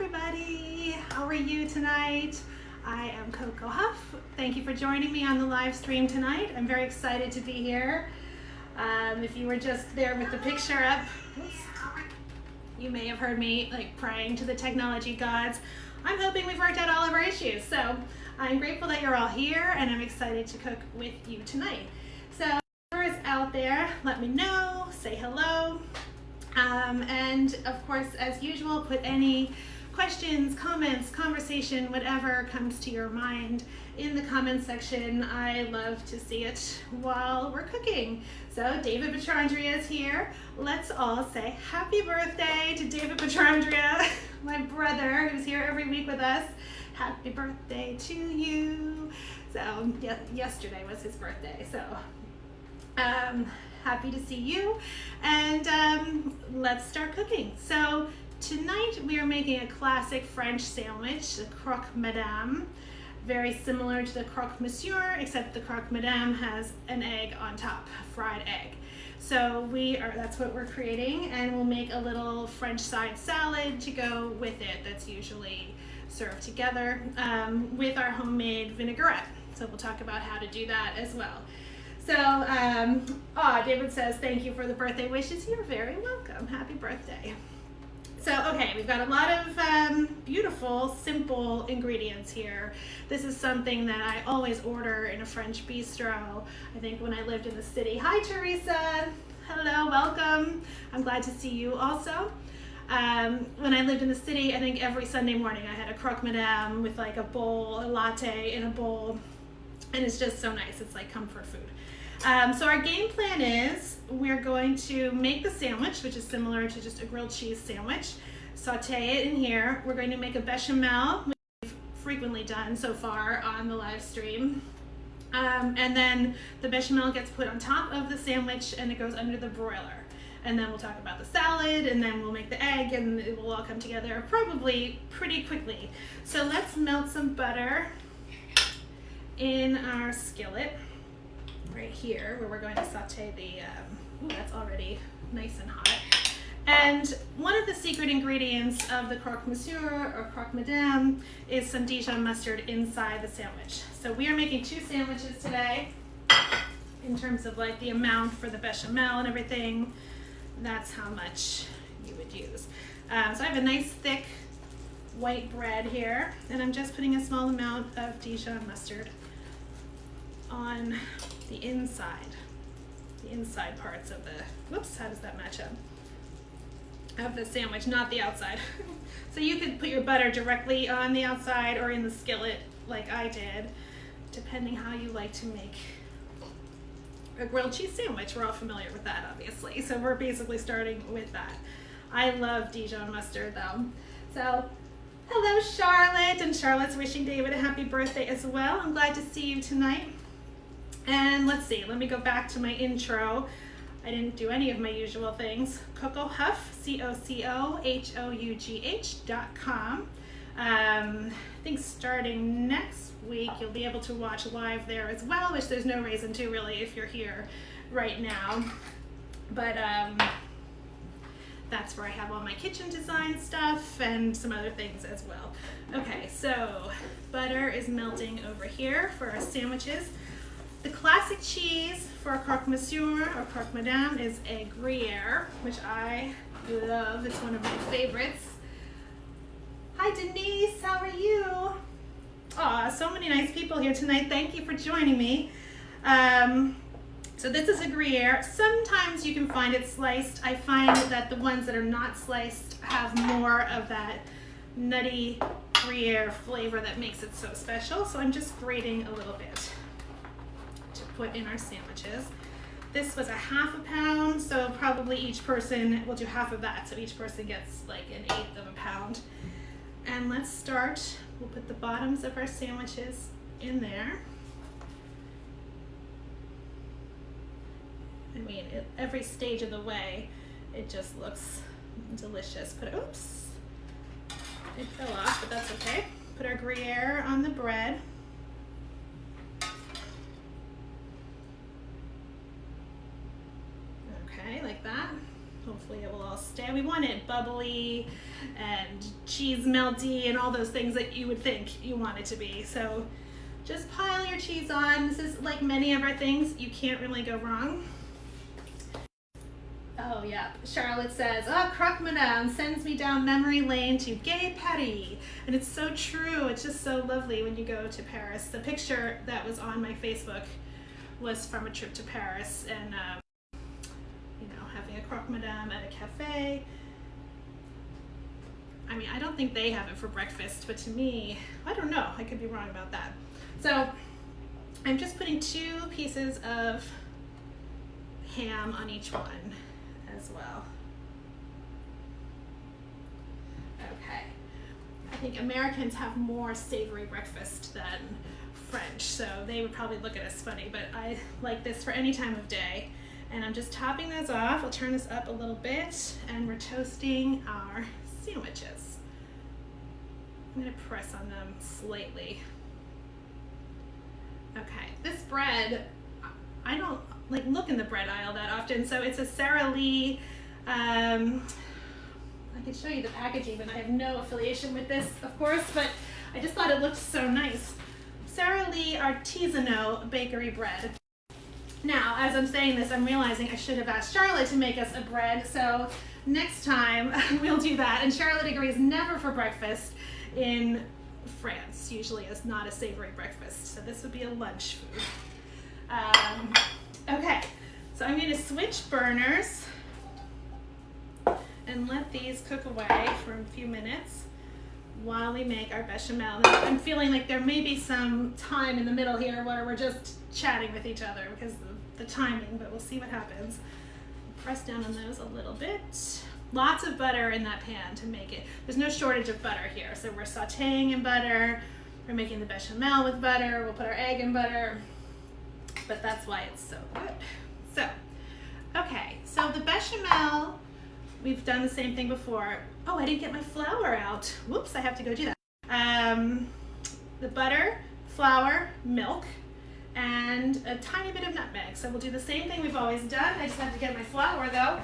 everybody, how are you tonight? I am Coco Huff. Thank you for joining me on the live stream tonight. I'm very excited to be here. If you were just there with the picture up, you may have heard me like praying to the technology gods. I'm hoping we've worked out all of our issues. So I'm grateful that you're all here and I'm excited to cook with you tonight. So whoever is out there, let me know, say hello. And of course, as usual, put any questions, comments, conversation, whatever comes to your mind in the comment section. I love to see it while we're cooking. So David Petrandria is here. Let's all say happy birthday to David Petrandria, my brother who's here every week with us. Happy birthday to you. So yesterday was his birthday. So happy to see you, and let's start cooking. So tonight we are making a classic French sandwich, the Croque Madame, very similar to the Croque Monsieur, except the Croque Madame has an egg on top, fried egg. So that's what we're creating, and we'll make a little French side salad to go with it that's usually served together with our homemade vinaigrette. So we'll talk about how to do that as well. So, David says, thank you for the birthday wishes. You're very welcome. Happy birthday. So, okay, we've got a lot of beautiful, simple ingredients here. This is something that I always order in a French bistro. I think when I lived in the city. Hi, Teresa. Hello, welcome. I'm glad to see you also. When I lived in the city, I think every Sunday morning I had a Croque Madame with like a bowl, a latte in a bowl. And it's just so nice. It's like comfort food. So our game plan is we're going to make the sandwich, which is similar to just a grilled cheese sandwich, saute it in here. We're going to make a bechamel, which we've frequently done so far on the live stream. And then the bechamel gets put on top of the sandwich and it goes under the broiler. And then we'll talk about the salad, and then we'll make the egg, and it will all come together probably pretty quickly. So let's melt some butter in our skillet right here, where we're going to saute the, that's already nice and hot. And one of the secret ingredients of the Croque Monsieur or Croque Madame is some Dijon mustard inside the sandwich. So we are making 2 sandwiches today in terms of like the amount for the bechamel and everything. That's how much you would use. So I have a nice thick white bread here, and I'm just putting a small amount of Dijon mustard on the inside parts of the, whoops, how does that match up? Of the sandwich, not the outside. So you could put your butter directly on the outside or in the skillet like I did, depending how you like to make a grilled cheese sandwich. We're all familiar with that, obviously. So we're basically starting with that. I love Dijon mustard though. So hello, Charlotte, and Charlotte's wishing David a happy birthday as well. I'm glad to see you tonight. And let's see, let me go back to my intro. I didn't do any of my usual things. Coco Huff, COCOHOUGH.com. I think starting next week, you'll be able to watch live there as well, which there's no reason to really if you're here right now. But that's where I have all my kitchen design stuff and some other things as well. Okay, so butter is melting over here for our sandwiches. The classic cheese for a Croque Monsieur or Croque Madame is a gruyere, which I love. It's one of my favorites. Hi Denise, how are you? Aw, so many nice people here tonight. Thank you for joining me. So this is a gruyere. Sometimes you can find it sliced. I find that the ones that are not sliced have more of that nutty gruyere flavor that makes it so special. So I'm just grating a little bit to put in our sandwiches. This was a ½ pound, so probably each person will do half of that. So each person gets like 1/8 of a pound. And let's start. We'll put the bottoms of our sandwiches in there. I mean, every stage of the way, it just looks delicious. Oops, it fell off, but that's okay. Put our gruyere on the bread. Okay, like that. hopefully it will all stay. We want it bubbly and cheese melty and all those things that you would think you want it to be. So just pile your cheese on. This is like many of our things, you can't really go wrong. Oh yeah, Charlotte says, oh, Croque Madame sends me down memory lane to Gay Paris. And it's so true, it's just so lovely when you go to Paris. The picture that was on my Facebook was from a trip to Paris and you know, having a Croque Madame at a cafe. I mean, I don't think they have it for breakfast, but to me, I don't know, I could be wrong about that. So I'm just putting 2 pieces of ham on each one as well. Okay. I think Americans have more savory breakfast than French, so they would probably look at us funny, but I like this for any time of day. And I'm just topping those off. I'll turn this up a little bit, and we're toasting our sandwiches. I'm gonna press on them slightly. Okay, this bread, I don't like look in the bread aisle that often, so it's a Sara Lee, I can show you the packaging, but I have no affiliation with this, of course, but I just thought it looked so nice. Sara Lee Artisanal Bakery Bread. Now, as I'm saying this, I'm realizing I should have asked Charlotte to make us a bread, so next time we'll do that. And Charlotte agrees never for breakfast in France. Usually it's not a savory breakfast, so this would be a lunch food. Okay, so I'm going to switch burners and let these cook away for a few minutes while we make our bechamel. Now, I'm feeling like there may be some time in the middle here where we're just chatting with each other because of the timing, but we'll see what happens. Press down on those a little bit. Lots of butter in that pan to make it. There's no shortage of butter here, so we're sauteing in butter. We're making the bechamel with butter. We'll put our egg in butter, but that's why it's so good. So, okay, so the bechamel, we've done the same thing before. Oh, I didn't get my flour out. Whoops, I have to go do that. The butter, flour, milk, and a tiny bit of nutmeg. So we'll do the same thing we've always done. I just have to get my flour though.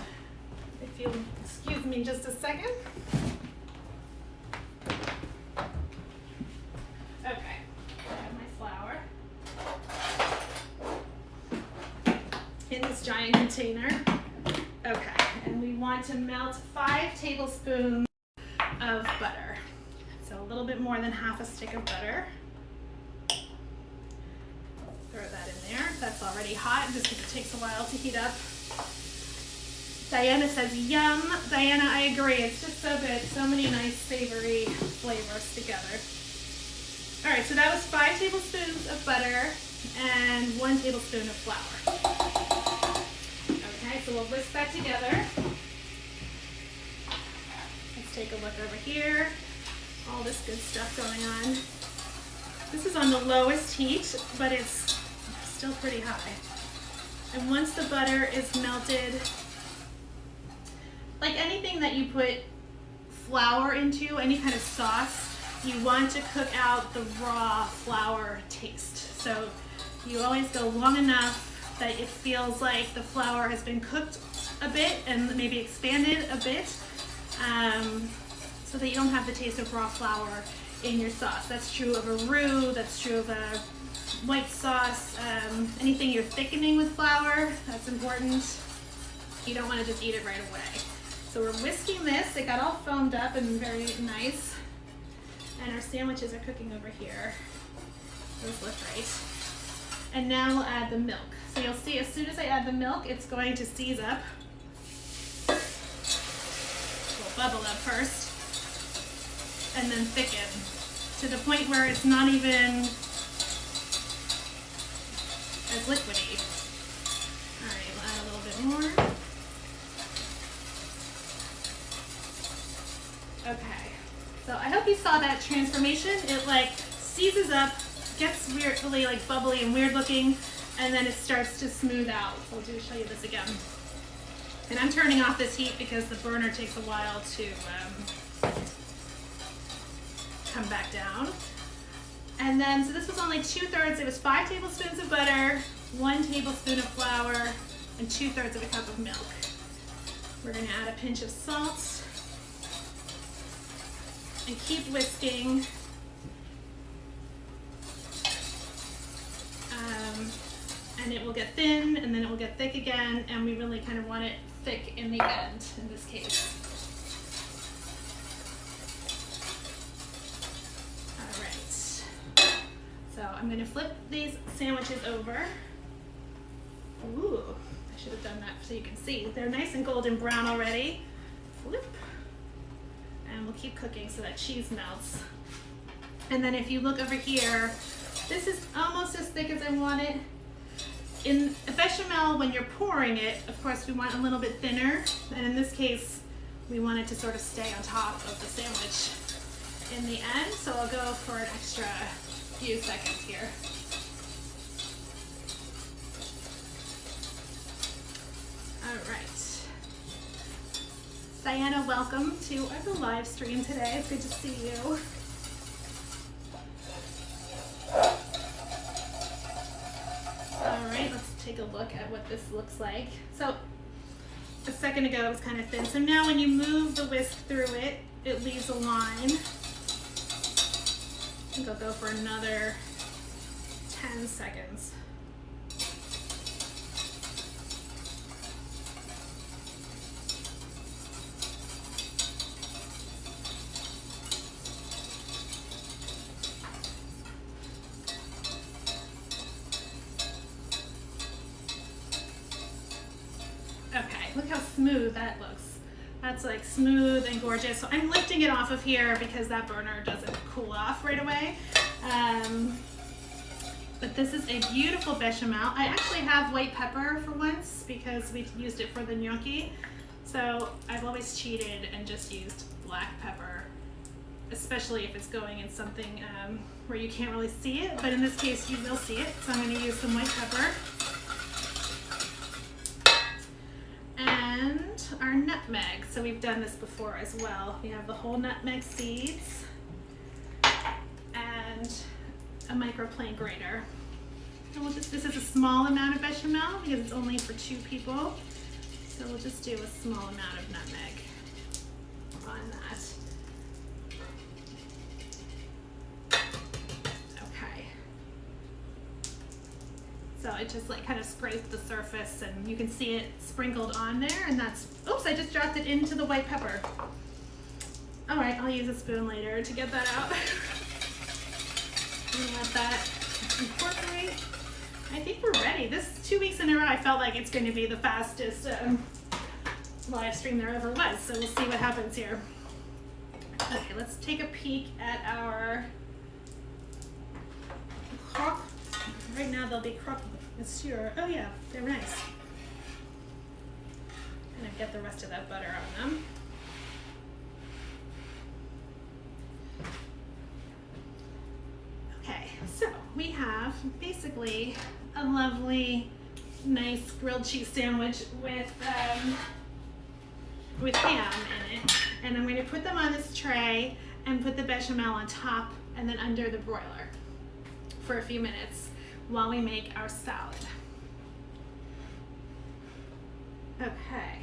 If you'll excuse me just a second. Okay, I have my flour in this giant container. Okay, and we want to melt 5 tablespoons of butter. So a little bit more than half a stick of butter. Throw that in there. That's already hot just because it takes a while to heat up. Diana says, yum. Diana, I agree. It's just so good. So many nice savory flavors together. All right, so that was 5 tablespoons of butter and 1 tablespoon of flour. Okay, so we'll whisk that together. Let's take a look over here. All this good stuff going on. This is on the lowest heat, but it's still pretty high. And once the butter is melted, like anything that you put flour into, any kind of sauce, you want to cook out the raw flour taste. So you always go long enough that it feels like the flour has been cooked a bit and maybe expanded a bit, so that you don't have the taste of raw flour in your sauce. That's true of a roux, that's true of a white sauce, anything you're thickening with flour, that's important. You don't want to just eat it right away. So we're whisking this. It got all foamed up and very nice. And our sandwiches are cooking over here. Those look great. And now we'll add the milk. So you'll see as soon as I add the milk, it's going to seize up. We'll bubble up first. And then thicken to the point where it's not even as liquidy. All right, we'll add a little bit more. Okay, so I hope you saw that transformation. It like seizes up, gets weirdly like bubbly and weird looking, and then it starts to smooth out. So I'll show you this again. And I'm turning off this heat because the burner takes a while to come back down. And then, so this was only 2/3, it was 5 tablespoons of butter, 1 tablespoon of flour, and 2/3 of a cup of milk. We're going to add a pinch of salt and keep whisking. And it will get thin, and then it will get thick again, and we really kind of want it thick in the end in this case. All right. So I'm going to flip these sandwiches over. Ooh, I should have done that so you can see. They're nice and golden brown already. Flip. And we'll keep cooking so that cheese melts. And then if you look over here, this is almost as thick as I want it. In a bechamel, when you're pouring it, of course, we want a little bit thinner. And in this case, we want it to sort of stay on top of the sandwich in the end. So I'll go for an extra few seconds here. All right. Diana, welcome to the live stream today. It's good to see you. All right, let's take a look at what this looks like. So a second ago it was kind of thin. So now when you move the whisk through it, it leaves a line. I think I'll go for another 10 seconds. Look how smooth that looks. That's like smooth and gorgeous. So I'm lifting it off of here because that burner doesn't cool off right away. But this is a beautiful bechamel. I actually have white pepper for once because we used it for the gnocchi. So I've always cheated and just used black pepper, especially if it's going in something where you can't really see it. But in this case, you will see it. So I'm going to use some white pepper. And our nutmeg. So we've done this before as well. We have the whole nutmeg seeds and a microplane grater. And this is a small amount of bechamel because it's only for 2 people. So we'll just do a small amount of nutmeg on that. Okay. So it just like kind of scraped the surface and you can see it sprinkled on there, and that's, oops, I just dropped it into the white pepper. All right, I'll use a spoon later to get that out. And let that incorporate. I think we're ready. This 2 weeks in a row, I felt like it's going to be the fastest live stream there ever was. So we'll see what happens here. Okay, let's take a peek at our croque. Right now they'll be croque monsieur. Oh yeah, they're nice. Kind of get the rest of that butter on them. Okay, so we have basically a lovely, nice grilled cheese sandwich with ham in it. And I'm going to put them on this tray and put the bechamel on top and then under the broiler for a few minutes while we make our salad. Okay.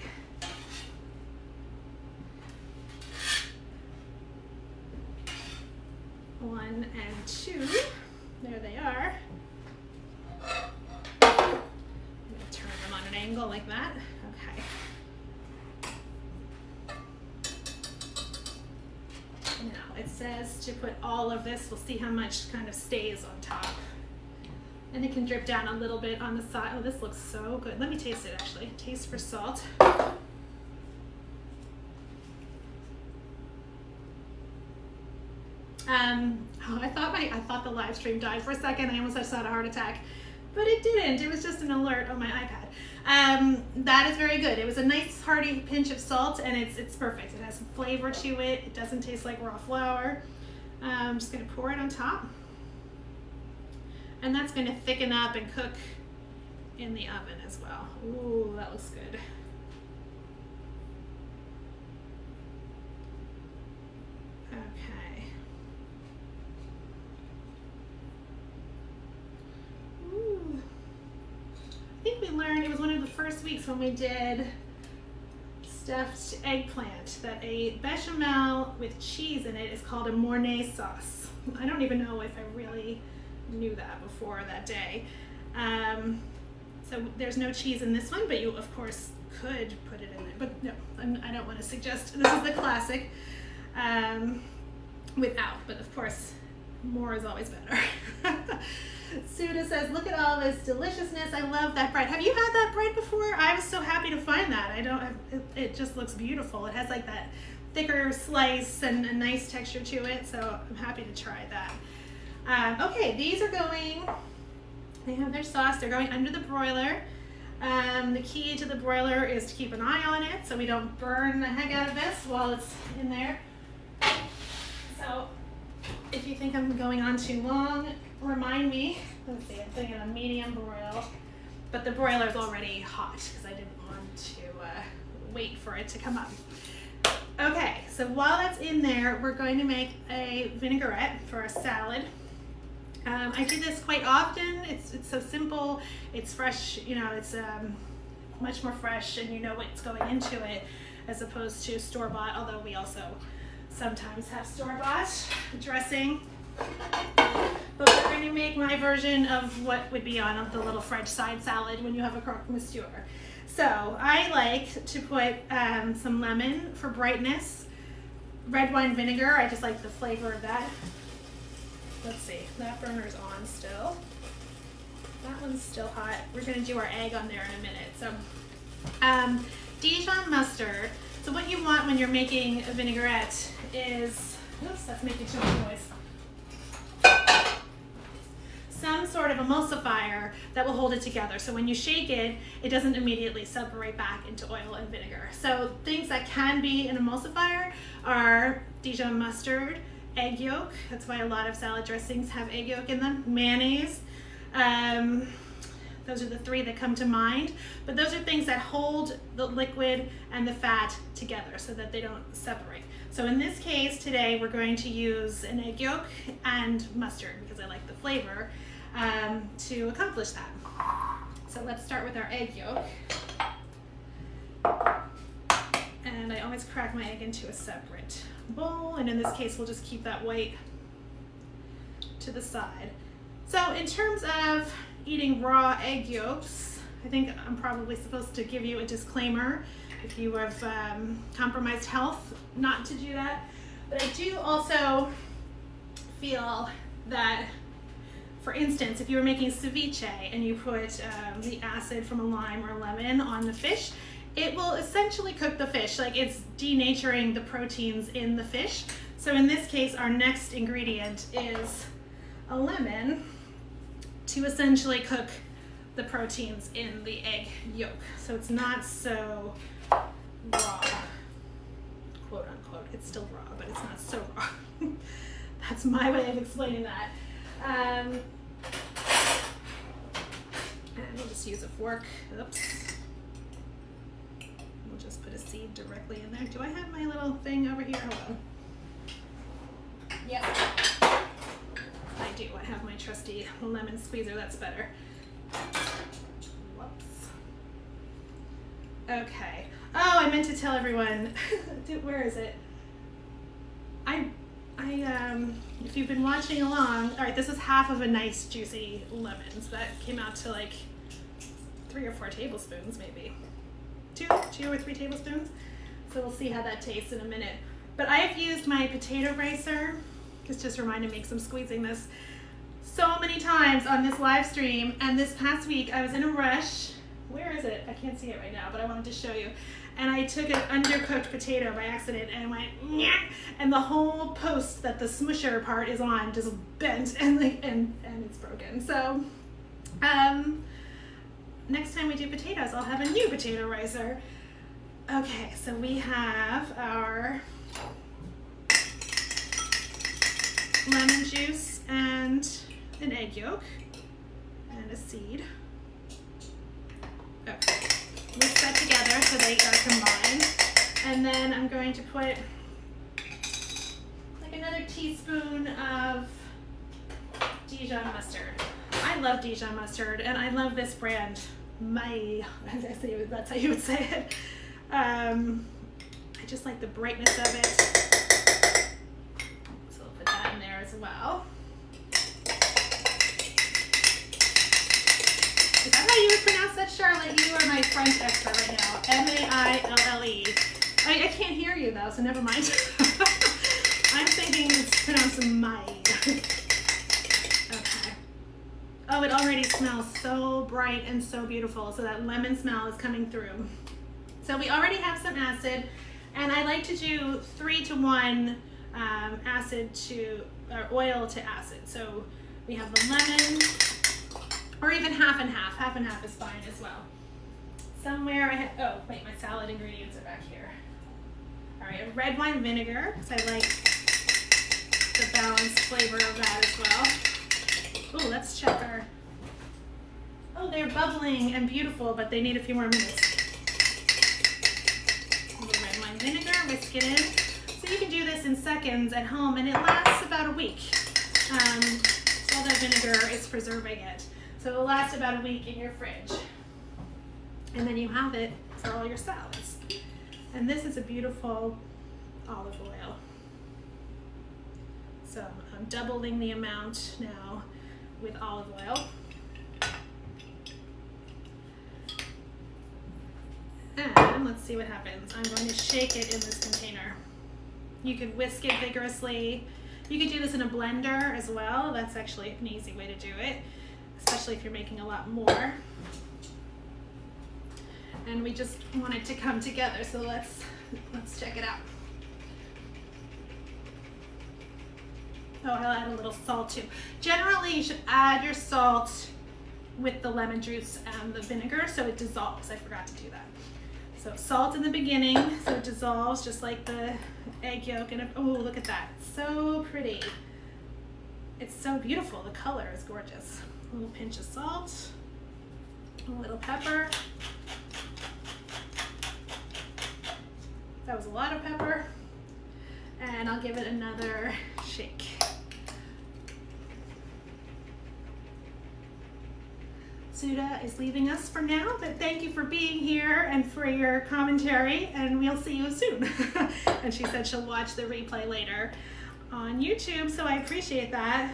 One and two. There they are. I'm going to turn them on an angle like that. Okay. Now it says to put all of this, we'll see how much kind of stays on top. And it can drip down a little bit on the side. Oh, this looks so good. Let me taste it actually. Taste for salt. I thought the live stream died for a second. I almost just had a heart attack, but it didn't. It was just an alert on my iPad. That is very good. It was a nice hearty pinch of salt, and it's perfect. It has some flavor to it. It doesn't taste like raw flour. I'm just gonna pour it on top, and that's gonna thicken up and cook in the oven as well. Ooh, that looks good. Okay. Ooh. I think we learned, it was one of the first weeks when we did stuffed eggplant that a bechamel with cheese in it is called a Mornay sauce. I don't even know if I really knew that before that day. So there's no cheese in this one, but you of course could put it in there. But no, I don't want to suggest. This is the classic without, but of course more is always better. Suda says, look at all this deliciousness. I love that bread. Have you had that bread before? I was so happy to find that. It just looks beautiful. It has like that thicker slice and a nice texture to it, so I'm happy to try that. Okay, these are going, they have their sauce, they're going under the broiler. The key to the broiler is to keep an eye on it so we don't burn the heck out of this while it's in there. So if you think I'm going on too long, remind me. Let's see, I'm putting in a medium broil, but the broiler is already hot because I didn't want to wait for it to come up. Okay, so while that's in there, we're going to make a vinaigrette for a salad. I do this quite often. It's so simple. It's fresh, you know, it's much more fresh, and you know what's going into it as opposed to store-bought, although we also sometimes have store-bought dressing. But we're going to make my version of what would be on the little French side salad when you have a Croque Monsieur. So I like to put some lemon for brightness, red wine vinegar. I just like the flavor of that. Let's see, that burner's on still. That one's still hot. We're going to do our egg on there in a minute. So Dijon mustard. So what you want when you're making a vinaigrette is, oops, that's making too much noise. Some sort of emulsifier that will hold it together. So when you shake it, it doesn't immediately separate back into oil and vinegar. So things that can be an emulsifier are Dijon mustard, egg yolk. That's why a lot of salad dressings have egg yolk in them. Mayonnaise. Those are the three that come to mind. But those are things that hold the liquid and the fat together so that they don't separate. So in this case today, we're going to use an egg yolk and mustard because I like the flavor to accomplish that. So let's start with our egg yolk. And I always crack my egg into a separate bowl, and in this case we'll just keep that white to the side. So in terms of eating raw egg yolks, I think I'm probably supposed to give you a disclaimer if you have compromised health not to do that. But I do also feel that, for instance, if you were making ceviche and you put the acid from a lime or a lemon on the fish, it will essentially cook the fish, like it's denaturing the proteins in the fish. So in this case, our next ingredient is a lemon to essentially cook the proteins in the egg yolk. So it's not so raw, quote unquote. It's still raw, but it's not so raw. That's my way of explaining that. And we'll just use a fork. Oops. We'll just put a seed directly in there. Do I have my little thing over here? Hold on. Yep. I do. I have my trusty lemon squeezer. That's better. Whoops. Okay. Oh, I meant to tell everyone. Where is it? If you've been watching along, all right, this is half of a nice juicy lemon. So that came out to like 3 or 4 tablespoons, maybe. 2 or 3 tablespoons. So we'll see how that tastes in a minute. But I have used my potato ricer, because just reminded me because I'm squeezing this so many times on this live stream. And this past week I was in a rush. Where is it? I can't see it right now, but I wanted to show you. And I took an undercooked potato by accident and went, nyah, and the whole post that the smusher part is on just bent and it's broken. So next time we do potatoes, I'll have a new potato ricer. Okay, so we have our lemon juice and an egg yolk and a seed. Okay. Mix that together so they are combined. And then I'm going to put like another teaspoon of Dijon mustard. I love Dijon mustard and I love this brand. That's how you would say it. I just like the brightness of it. So we'll put that in there as well. Is that how you would pronounce that, Charlotte? You are my French expert right now. M-A-I-L-L-E. I can't hear you though, so never mind. I'm thinking it's pronounced maille. Okay. Oh, it already smells so bright and so beautiful. So that lemon smell is coming through. So we already have some acid, and I like to do 3-to-1 acid to oil to acid. So we have the lemon, or even half and half. Half and half is fine as well. Somewhere I had, oh wait, my salad ingredients are back here. All right, a red wine vinegar, because I like the balanced flavor of that as well. Oh, let's check our, oh, they're bubbling and beautiful, but they need a few more minutes. A little red wine vinegar, whisk it in. So you can do this in seconds at home, and it lasts about a week. All that vinegar is preserving it. So it'll last about a week in your fridge. And then you have it for all your salads. And this is a beautiful olive oil. So I'm doubling the amount now with olive oil. And let's see what happens. I'm going to shake it in this container. You could whisk it vigorously. You could do this in a blender as well. That's actually an easy way to do it, especially if you're making a lot more. And we just want it to come together, so let's check it out. Oh, I'll add a little salt too. Generally, you should add your salt with the lemon juice and the vinegar so it dissolves. I forgot to do that. So salt in the beginning so it dissolves just like the egg yolk. And oh, look at that. So pretty. It's so beautiful. The color is gorgeous. A little pinch of salt, a little pepper. That was a lot of pepper. And I'll give it another shake. Suda is leaving us for now, but thank you for being here and for your commentary, and we'll see you soon. And she said she'll watch the replay later on YouTube, so I appreciate that.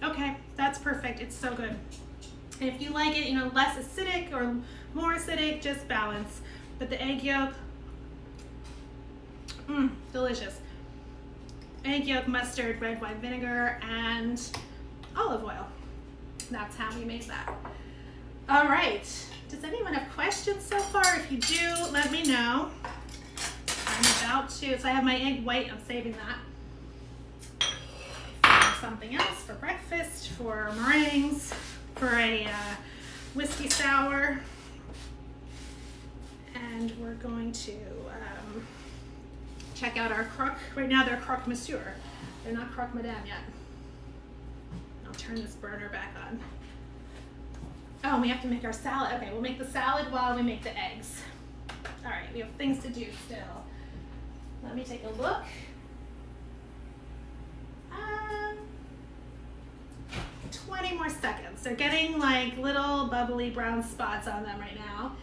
Okay, that's perfect. It's so good. And if you like it, you know, less acidic or more acidic, just balance. But the egg yolk, delicious. Egg yolk, mustard, red wine vinegar, and olive oil. That's how we made that. All right. Does anyone have questions so far? If you do, let me know. I'm about to, so I have my egg white, I'm saving that. For something else, for breakfast, for meringues, for a whiskey sour. And we're going to check out our croque. Right now they're Croque Monsieur. They're not Croque Madame yet. I'll turn this burner back on. Oh, and we have to make our salad. Okay, we'll make the salad while we make the eggs. All right, we have things to do still. Let me take a look. 20 more seconds. They're getting like little bubbly brown spots on them right now,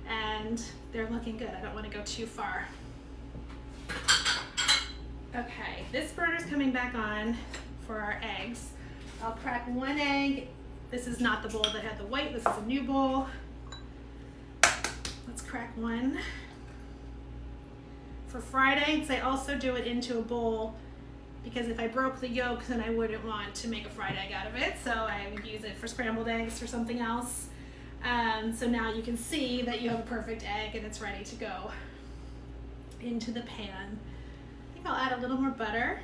and they're looking good. I don't want to go too far. Okay, this burner's coming back on for our eggs. I'll crack one egg. This is not the bowl that had the white. This is a new bowl. Let's crack one. For fried eggs, I also do it into a bowl because if I broke the yolk, then I wouldn't want to make a fried egg out of it. So I would use it for scrambled eggs or something else. So now you can see that you have a perfect egg and it's ready to go into the pan. I think I'll add a little more butter.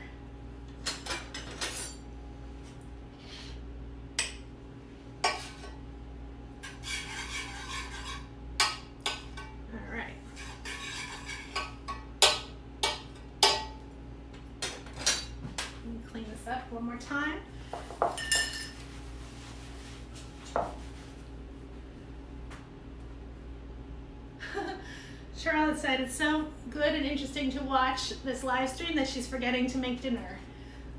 Up one more time. Charlotte said it's so good and interesting to watch this live stream that she's forgetting to make dinner.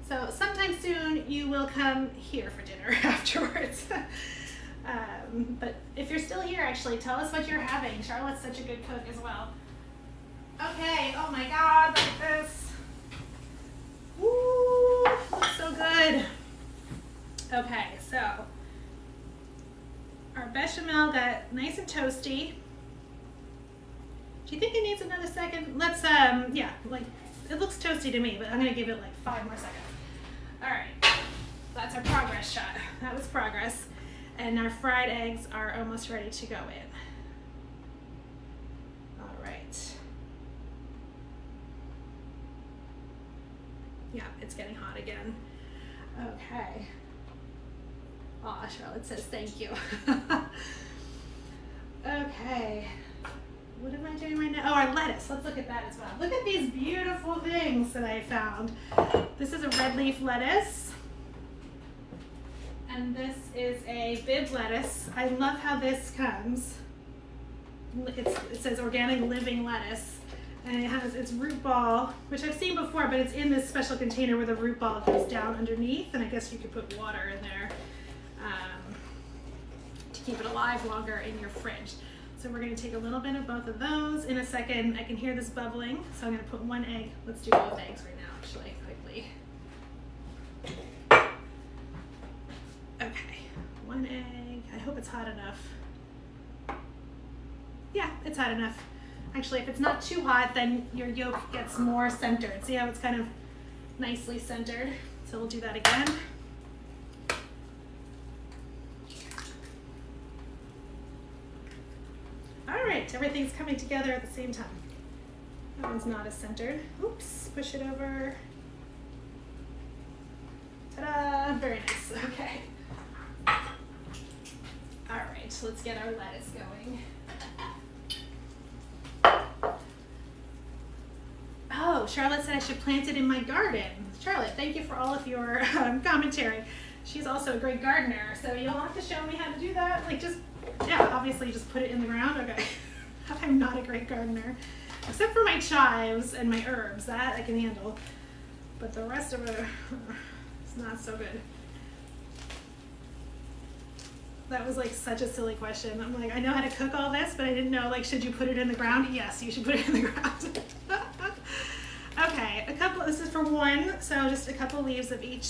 So sometime soon you will come here for dinner afterwards. But if you're still here, actually, tell us what you're having. Charlotte's such a good cook as well. Okay, oh my God, look at this. Woo, looks so good. Okay, so our bechamel got nice and toasty. Do you think it needs another second? Let's, yeah, like, it looks toasty to me, but I'm gonna give it like 5 more seconds. All right, that's our progress shot. That was progress. And our fried eggs are almost ready to go in. All right. Yeah, it's getting hot again. Okay. Aw, Charlotte says thank you. Okay. What am I doing right now? Oh, our lettuce. Let's look at that as well. Look at these beautiful things that I found. This is a red leaf lettuce. And this is a bib lettuce. I love how this comes. It says organic living lettuce. And it has its root ball, which I've seen before, but it's in this special container where the root ball goes down underneath. And I guess you could put water in there to keep it alive longer in your fridge. So we're going to take a little bit of both of those. In a second, I can hear this bubbling, so I'm going to put 1 egg. Let's do both eggs right now, actually, quickly. Okay, 1 egg. I hope it's hot enough. Yeah, it's hot enough. Actually, if it's not too hot, then your yolk gets more centered. See how it's kind of nicely centered? So we'll do that again. Everything's coming together at the same time. That one's not as centered. Oops, push it over. Ta-da, very nice, okay. All right, so let's get our lettuce going. Oh, Charlotte said I should plant it in my garden. Charlotte, thank you for all of your commentary. She's also a great gardener, so you'll have to show me how to do that. Like just, yeah, obviously just put it in the ground, okay. I'm not a great gardener, except for my chives and my herbs, that I can handle. But the rest of it, it's not so good. That was like such a silly question. I'm like, I know how to cook all this, but I didn't know, like, should you put it in the ground? Yes, you should put it in the ground. Okay, this is for 1, so just a couple leaves of each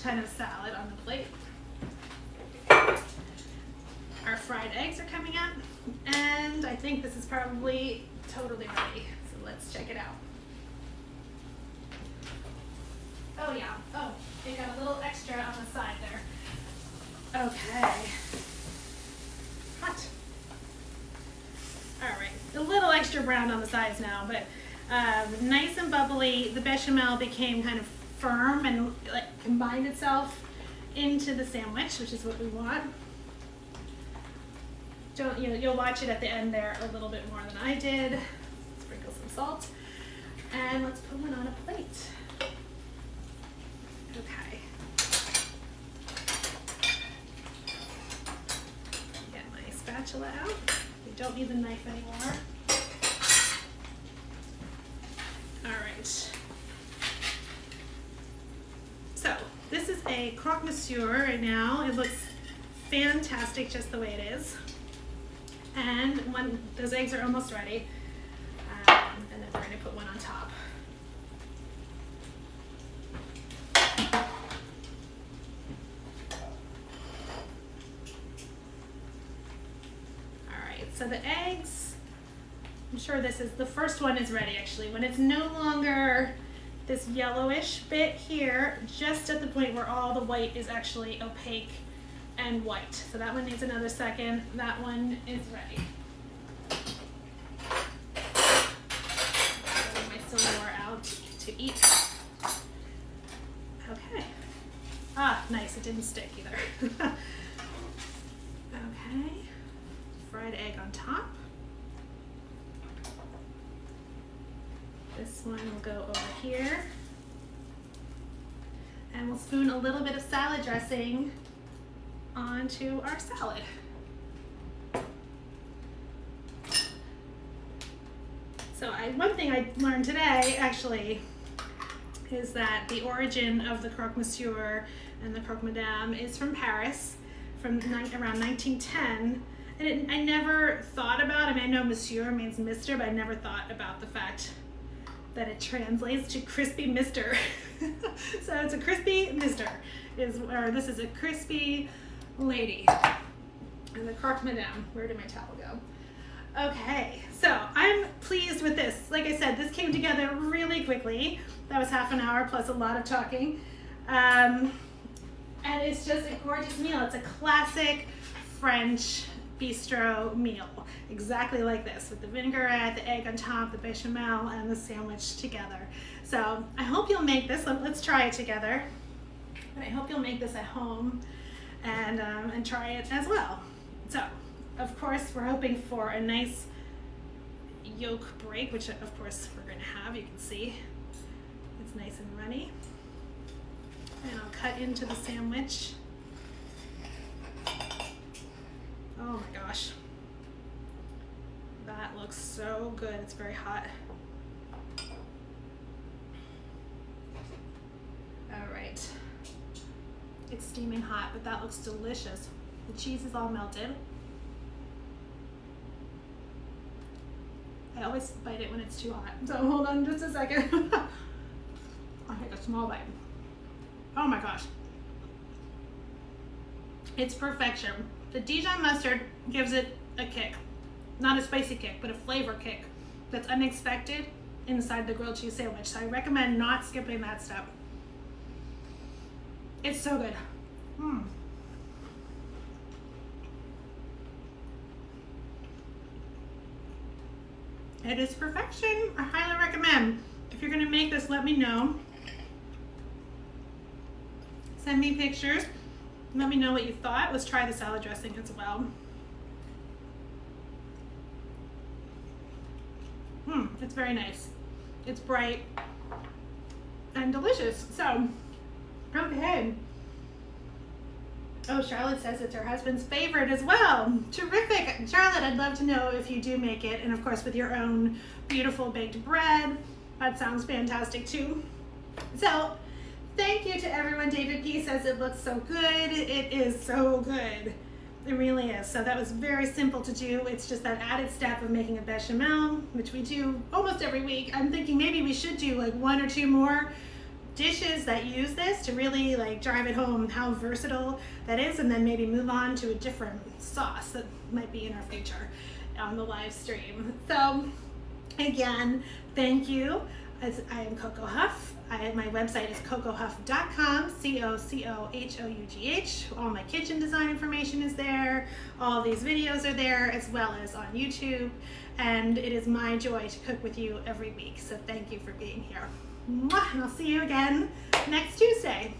kind of salad on the plate. Our fried eggs are coming up, and I think this is probably totally ready. So let's check it out. Oh yeah, oh, it got a little extra on the side there. Okay. Hot. All right, a little extra brown on the sides now, but nice and bubbly. The bechamel became kind of firm and like combined itself into the sandwich, which is what we want. You'll watch it at the end there a little bit more than I did. Sprinkle some salt, and let's put one on a plate. Okay. Get my spatula out. We don't need the knife anymore. All right. So this is a Croque Monsieur right now. It looks fantastic just the way it is. And when those eggs are almost ready, and then we're going to put one on top. All right, so the eggs, I'm sure this is, the first one is ready actually. When it's no longer this yellowish bit here, just at the point where all the white is actually opaque and white. So that one needs another second. That one is ready. Get my silverware out to eat. Okay. Ah, nice. It didn't stick either. Okay. Fried egg on top. This one will go over here. And we'll spoon a little bit of salad dressing onto our salad. So one thing I learned today actually is that the origin of the Croque Monsieur and the Croque Madame is from Paris, from around 1910. And I never thought about, I mean, I know Monsieur means Mr., but I never thought about the fact that it translates to crispy Mister. So it's a crispy Mister, or this is a crispy lady. And the Croque Madame, where did my towel go? Okay, so I'm pleased with this. Like I said, this came together really quickly. That was half an hour plus a lot of talking. And it's just a gorgeous meal. It's a classic French bistro meal, exactly like this, with the vinaigrette, the egg on top, the bechamel, and the sandwich together. So I hope you'll make this. Let's try it together. But I hope you'll make this at home and try it as well. So, of course, we're hoping for a nice yolk break, which of course we're going to have. You can see it's nice and runny. And I'll cut into the sandwich. Oh my gosh, that looks so good. It's very hot. All right, it's steaming hot, but that looks delicious. The cheese is all melted. I always bite it when it's too hot, so hold on just a second. I'll take a small bite. Oh my gosh, it's perfection. The Dijon mustard gives it a kick, not a spicy kick, but a flavor kick that's unexpected inside the grilled cheese sandwich. So I recommend not skipping that step. It's so good. It is perfection. I highly recommend. If you're gonna make this, let me know. Send me pictures. Let me know what you thought. Let's try the salad dressing as well. It's very nice. It's bright and delicious. So, okay. Oh, Charlotte says it's her husband's favorite as well. Terrific. Charlotte, I'd love to know if you do make it, and of course with your own beautiful baked bread. That sounds fantastic too. So, thank you to everyone. David P says it looks so good. It is so good. It really is. So that was very simple to do. It's just that added step of making a bechamel, which we do almost every week. I'm thinking maybe we should do like 1 or 2 more dishes that use this to really like drive it home how versatile that is, and then maybe move on to a different sauce that might be in our future on the live stream. So again, thank you. I am Coco Huff. My website is cocohuff.com, COCOHOUGH. All my kitchen design information is there. All these videos are there, as well as on YouTube. And it is my joy to cook with you every week. So thank you for being here. And I'll see you again next Tuesday.